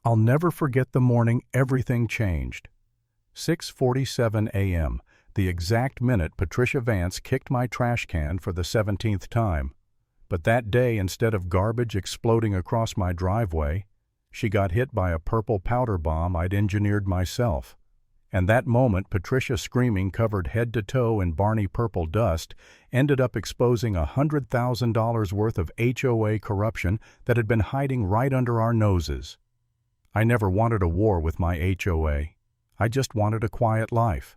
I'll never forget the morning everything changed. 6:47 a.m., the exact minute Patricia Vance kicked my trash can for the 17th time. But that day, instead of garbage exploding across my driveway, she got hit by a purple powder bomb I'd engineered myself. And that moment, Patricia, screaming, covered head to toe in Barney purple dust, ended up exposing $100,000 worth of HOA corruption that had been hiding right under our noses. I never wanted a war with my HOA. I just wanted a quiet life.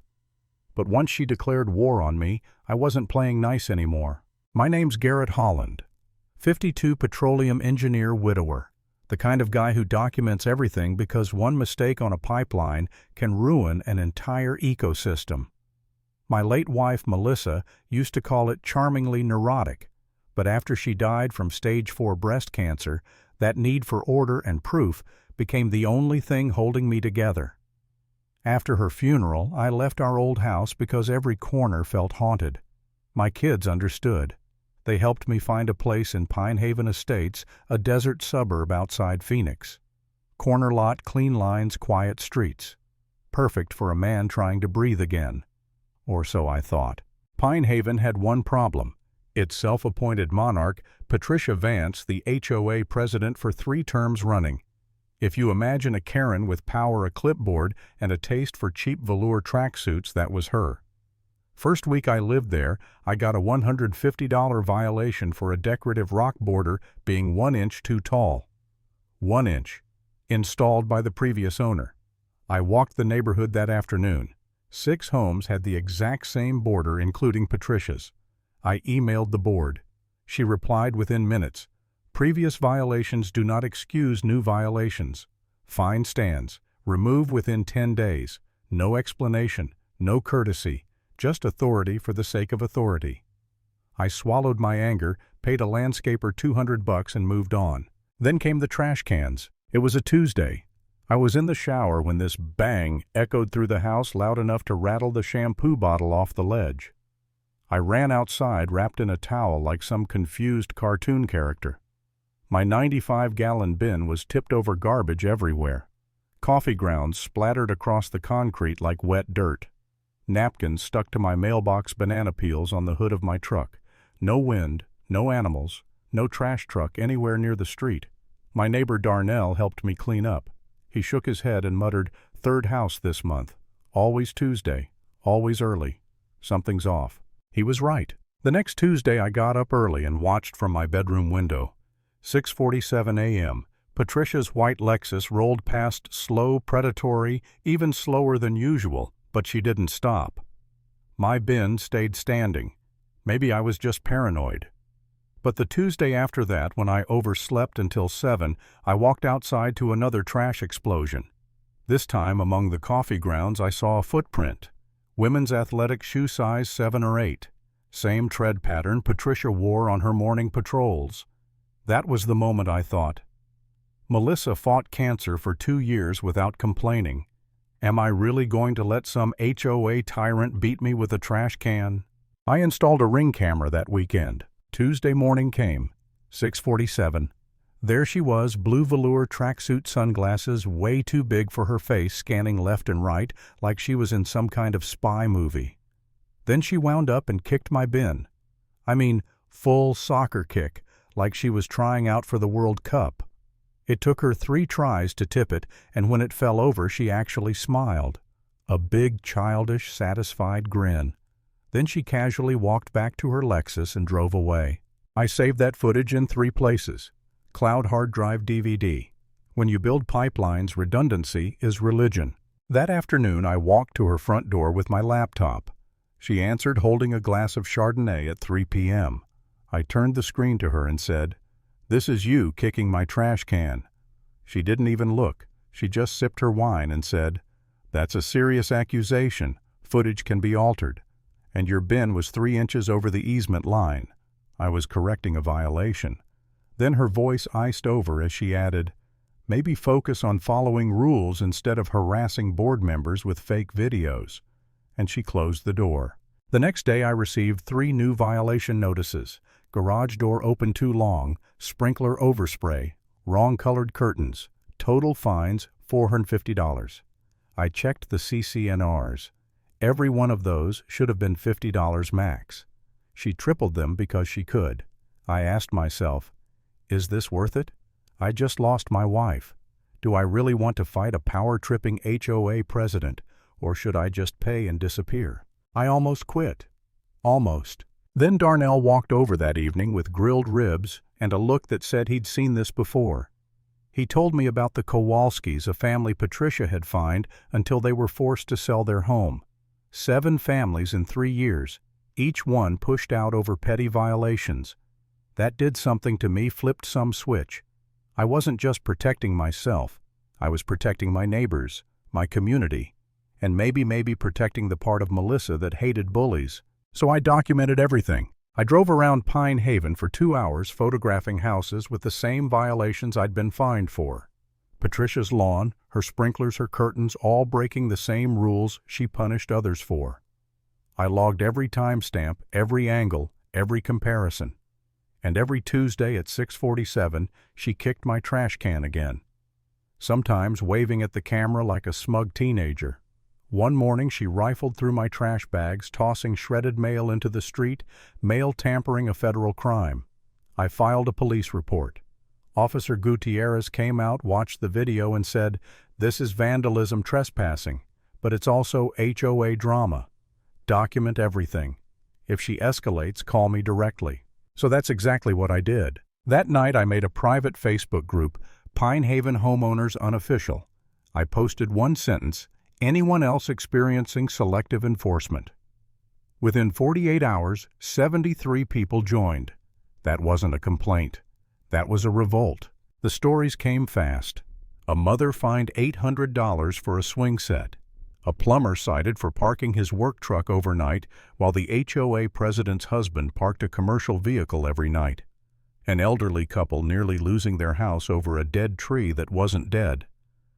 But once she declared war on me, I wasn't playing nice anymore. My name's Garrett Holland, 52, petroleum engineer, widower. The kind of guy who documents everything because one mistake on a pipeline can ruin an entire ecosystem. My late wife, Melissa, used to call it charmingly neurotic, but after she died from stage 4 breast cancer, that need for order and proof became the only thing holding me together. After her funeral, I left our old house because every corner felt haunted. My kids understood. They helped me find a place in Pine Haven Estates, a desert suburb outside Phoenix. Corner lot, clean lines, quiet streets. Perfect for a man trying to breathe again. Or so I thought. Pine Haven had one problem. Its self-appointed monarch, Patricia Vance, the HOA president for 3 terms running. If you imagine a Karen with power, a clipboard, and a taste for cheap velour tracksuits, that was her. First week I lived there, I got a $150 violation for a decorative rock border being 1 inch too tall. 1 inch. Installed by the previous owner. I walked the neighborhood that afternoon. 6 homes had the exact same border, including Patricia's. I emailed the board. She replied within minutes. Previous violations do not excuse new violations. Fine stands. Remove within 10 days. No explanation. No courtesy. Just authority for the sake of authority. I swallowed my anger, paid a landscaper $200 and moved on. Then came the trash cans. It was a Tuesday. I was in the shower when this bang echoed through the house loud enough to rattle the shampoo bottle off the ledge. I ran outside wrapped in a towel like some confused cartoon character. My 95-gallon bin was tipped over, garbage everywhere. Coffee grounds splattered across the concrete like wet dirt. Napkins stuck to my mailbox, banana peels on the hood of my truck. No wind, no animals, no trash truck anywhere near the street. My neighbor Darnell helped me clean up. He shook his head and muttered, "Third house this month. Always Tuesday. Always early. Something's off." He was right. The next Tuesday I got up early and watched from my bedroom window. 6:47 a.m. Patricia's white Lexus rolled past, slow, predatory, even slower than usual, but she didn't stop. My bin stayed standing. Maybe I was just paranoid. But the Tuesday after that, when I overslept until 7, I walked outside to another trash explosion. This time, among the coffee grounds, I saw a footprint. Women's athletic shoe size 7 or 8. Same tread pattern Patricia wore on her morning patrols. That was the moment I thought. Melissa fought cancer for 2 years without complaining. Am I really going to let some HOA tyrant beat me with a trash can? I installed a Ring camera that weekend. Tuesday morning came. 6:47. There she was, blue velour tracksuit, sunglasses way too big for her face, scanning left and right like she was in some kind of spy movie. Then she wound up and kicked my bin. I mean, full soccer kick, like she was trying out for the World Cup. It took her 3 tries to tip it, and when it fell over, she actually smiled. A big, childish, satisfied grin. Then she casually walked back to her Lexus and drove away. I saved that footage in 3 places. Cloud hard drive DVD. When you build pipelines, redundancy is religion. That afternoon, I walked to her front door with my laptop. She answered holding a glass of Chardonnay at 3 p.m. I turned the screen to her and said, "This is you kicking my trash can." She didn't even look. She just sipped her wine and said, "That's a serious accusation. Footage can be altered. And your bin was 3 inches over the easement line." I was correcting a violation. Then her voice iced over as she added, "Maybe focus on following rules instead of harassing board members with fake videos." And she closed the door. The next day I received 3 new violation notices. Garage door open too long, sprinkler overspray, wrong colored curtains, Total fines, $450. I checked the CCNRs. Every one of those should have been $50 max. She tripled them because she could. I asked myself, is this worth it? I just lost my wife. Do I really want to fight a power-tripping HOA president, or should I just pay and disappear? I almost quit. Almost. Then Darnell walked over that evening with grilled ribs and a look that said he'd seen this before. He told me about the Kowalskis, a family Patricia had fined until they were forced to sell their home. 7 families in 3 years, each one pushed out over petty violations. That did something to me, flipped some switch. I wasn't just protecting myself. I was protecting my neighbors, my community, and maybe protecting the part of Melissa that hated bullies. So I documented everything. I drove around Pine Haven for 2 hours photographing houses with the same violations I'd been fined for. Patricia's lawn, her sprinklers, her curtains, all breaking the same rules she punished others for. I logged every timestamp, every angle, every comparison. And every Tuesday at 6:47, she kicked my trash can again. Sometimes waving at the camera like a smug teenager. One morning she rifled through my trash bags, tossing shredded mail into the street, mail tampering a federal crime. I filed a police report. Officer Gutierrez came out, watched the video, and said, "This is vandalism, trespassing, but it's also HOA drama. Document everything. If she escalates, call me directly." So that's exactly what I did. That night I made a private Facebook group, Pine Haven Homeowners Unofficial. I posted one sentence, "Anyone else experiencing selective enforcement?" Within 48 hours, 73 people joined. That wasn't a complaint. That was a revolt. The stories came fast. A mother fined $800 for a swing set. A plumber cited for parking his work truck overnight while the HOA president's husband parked a commercial vehicle every night. An elderly couple nearly losing their house over a dead tree that wasn't dead.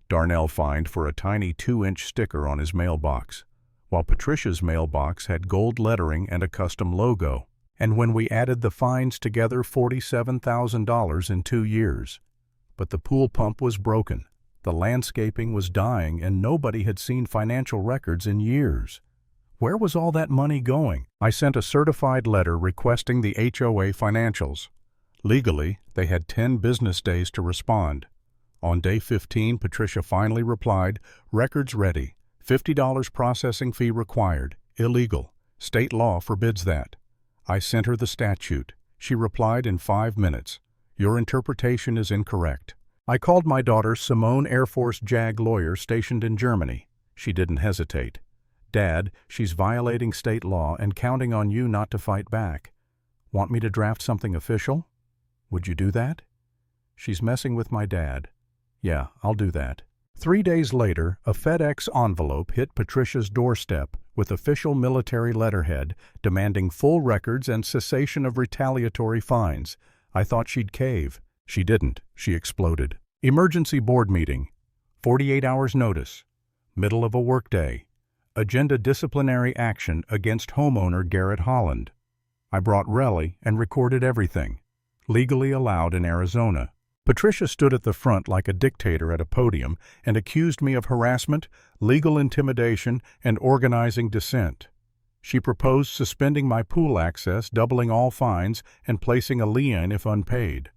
Darnell fined for a tiny 2-inch sticker on his mailbox, while Patricia's mailbox had gold lettering and a custom logo. And when we added the fines together, $47,000 in 2 years. But the pool pump was broken. The landscaping was dying, and nobody had seen financial records in years. Where was all that money going? I sent a certified letter requesting the HOA financials. Legally, they had 10 business days to respond. On day 15, Patricia finally replied, "Records ready. $50 processing fee required. Illegal. State law forbids that." I sent her the statute. She replied in 5 minutes, "Your interpretation is incorrect." I called my daughter, Simone, Air Force JAG lawyer stationed in Germany. She didn't hesitate. "Dad, she's violating state law and counting on you not to fight back. Want me to draft something official? Would you do that?" "She's messing with my dad." "Yeah, I'll do that." 3 days later, a FedEx envelope hit Patricia's doorstep with official military letterhead demanding full records and cessation of retaliatory fines. I thought she'd cave. She didn't. She exploded. Emergency board meeting. 48 hours notice. Middle of a workday. Agenda disciplinary action against homeowner Garrett Holland. I brought Relly and recorded everything. Legally allowed in Arizona. Patricia stood at the front like a dictator at a podium and accused me of harassment, legal intimidation, and organizing dissent. She proposed suspending my pool access, doubling all fines, and placing a lien if unpaid.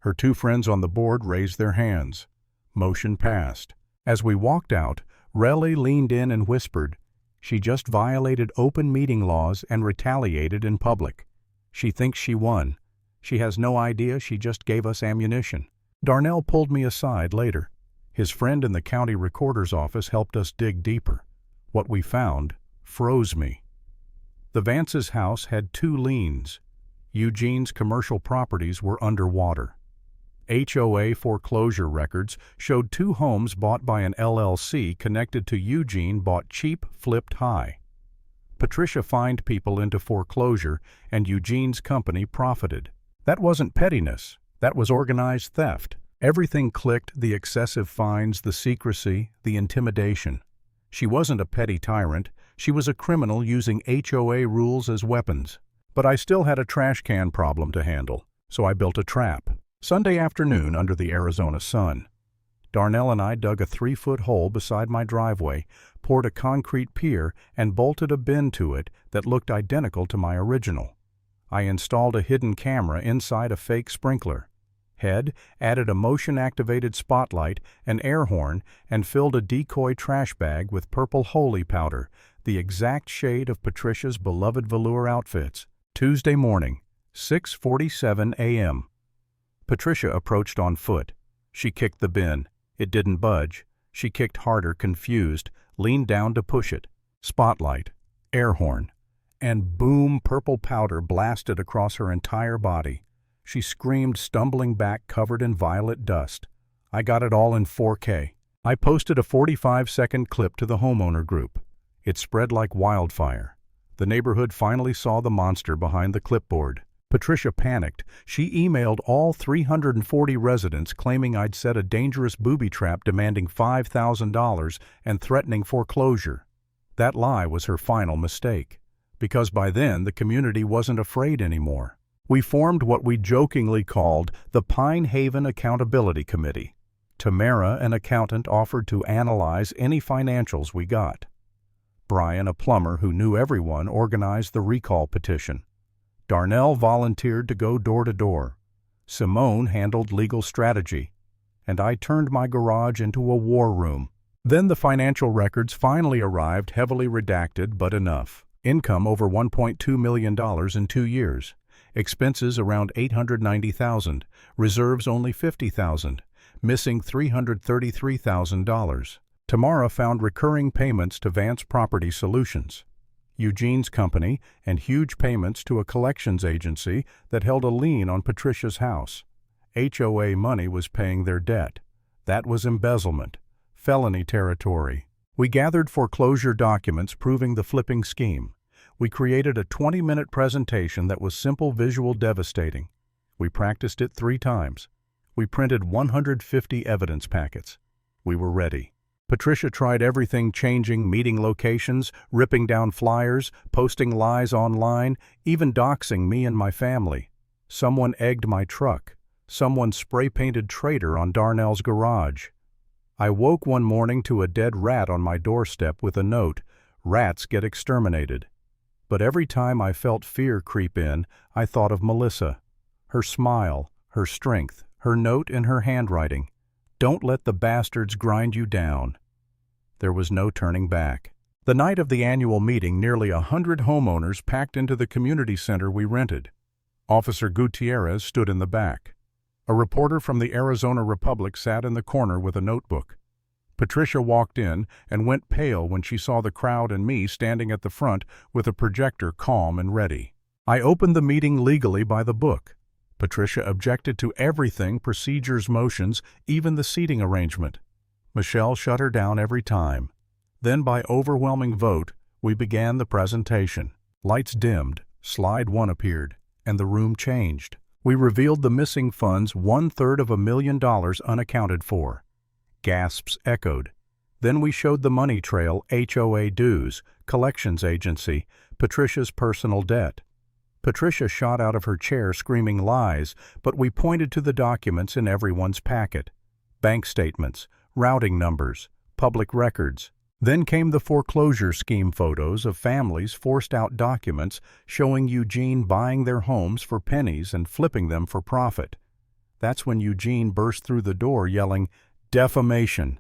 Her 2 friends on the board raised their hands. Motion passed. As we walked out, Relly leaned in and whispered, "She just violated open meeting laws and retaliated in public. She thinks she won. She has no idea she just gave us ammunition." Darnell pulled me aside later. His friend in the county recorder's office helped us dig deeper. What we found froze me. The Vance's house had 2 liens. Eugene's commercial properties were underwater. HOA foreclosure records showed 2 homes bought by an LLC connected to Eugene bought cheap, flipped high. Patricia fined people into foreclosure, and Eugene's company profited. That wasn't pettiness. That was organized theft. Everything clicked: the excessive fines, the secrecy, the intimidation. She wasn't a petty tyrant. She was a criminal using HOA rules as weapons. But I still had a trash can problem to handle, so I built a trap. Sunday afternoon under the Arizona sun. Darnell and I dug a 3-foot hole beside my driveway, poured a concrete pier, and bolted a bin to it that looked identical to my original. I installed a hidden camera inside a fake sprinkler. Head, added a motion-activated spotlight, an air horn, and filled a decoy trash bag with purple holy powder, the exact shade of Patricia's beloved velour outfits. Tuesday morning, 6:47 a.m. Patricia approached on foot. She kicked the bin. It didn't budge. She kicked harder, confused, leaned down to push it. Spotlight, air horn, and boom, purple powder blasted across her entire body. She screamed, stumbling back, covered in violet dust. I got it all in 4K. I posted a 45-second clip to the homeowner group. It spread like wildfire. The neighborhood finally saw the monster behind the clipboard. Patricia panicked. She emailed all 340 residents claiming I'd set a dangerous booby trap demanding $5,000 and threatening foreclosure. That lie was her final mistake, because by then the community wasn't afraid anymore. We formed what we jokingly called the Pine Haven Accountability Committee. Tamara, an accountant, offered to analyze any financials we got. Brian, a plumber who knew everyone, organized the recall petition. Darnell volunteered to go door to door. Simone handled legal strategy. And I turned my garage into a war room. Then the financial records finally arrived, heavily redacted, but enough. Income over $1.2 million in 2 years. Expenses around $890,000. Reserves only $50,000. Missing $333,000. Tamara found recurring payments to Vance Property Solutions, Eugene's company, and huge payments to a collections agency that held a lien on Patricia's house. HOA money was paying their debt. That was embezzlement, felony territory. We gathered foreclosure documents proving the flipping scheme. We created a 20-minute presentation that was simple, visual, devastating. We practiced it 3 times. We printed 150 evidence packets. We were ready. Patricia tried everything, changing meeting locations, ripping down flyers, posting lies online, even doxing me and my family. Someone egged my truck. Someone spray-painted traitor on Darnell's garage. I woke one morning to a dead rat on my doorstep with a note, "Rats get exterminated." But every time I felt fear creep in, I thought of Melissa. Her smile, her strength, her note in her handwriting. "Don't let the bastards grind you down." There was no turning back. The night of the annual meeting, nearly 100 homeowners packed into the community center we rented. Officer Gutierrez stood in the back. A reporter from the Arizona Republic sat in the corner with a notebook. Patricia walked in and went pale when she saw the crowd and me standing at the front with a projector, calm and ready. I opened the meeting legally by the book. Patricia objected to everything, procedures, motions, even the seating arrangement. Michelle shut her down every time. Then by overwhelming vote, we began the presentation. Lights dimmed, slide 1 appeared, and the room changed. We revealed the missing funds, $1/3 of $1 million unaccounted for. Gasps echoed. Then we showed the money trail, HOA dues, collections agency, Patricia's personal debt. Patricia shot out of her chair screaming lies, but we pointed to the documents in everyone's packet. Bank statements, routing numbers, public records. Then came the foreclosure scheme photos of families, forced out documents showing Eugene buying their homes for pennies and flipping them for profit. That's when Eugene burst through the door yelling, "Defamation!"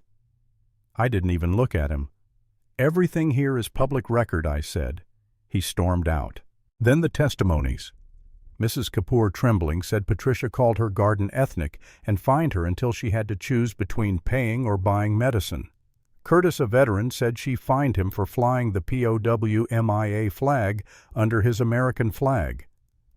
I didn't even look at him. "Everything here is public record," I said. He stormed out. Then the testimonies. Mrs. Kapoor, trembling, said Patricia called her garden ethnic and fined her until she had to choose between paying or buying medicine. Curtis, a veteran, said she fined him for flying the POW MIA flag under his American flag.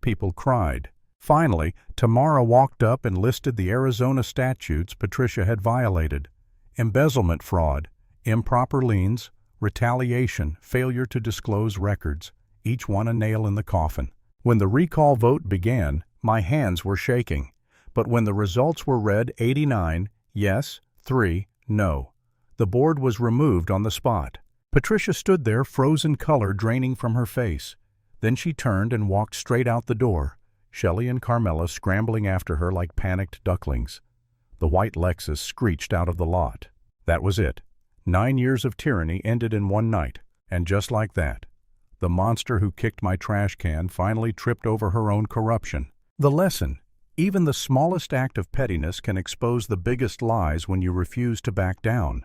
People cried. Finally, Tamara walked up and listed the Arizona statutes Patricia had violated: embezzlement fraud, improper liens, retaliation, failure to disclose records, each one a nail in the coffin. When the recall vote began, my hands were shaking. But when the results were read, 89 yes, 3 no. The board was removed on the spot. Patricia stood there, frozen color draining from her face. Then she turned and walked straight out the door, Shelley and Carmela scrambling after her like panicked ducklings. The white Lexus screeched out of the lot. That was it. 9 years of tyranny ended in one night, and just like that, the monster who kicked my trash can finally tripped over her own corruption. The lesson: even the smallest act of pettiness can expose the biggest lies when you refuse to back down.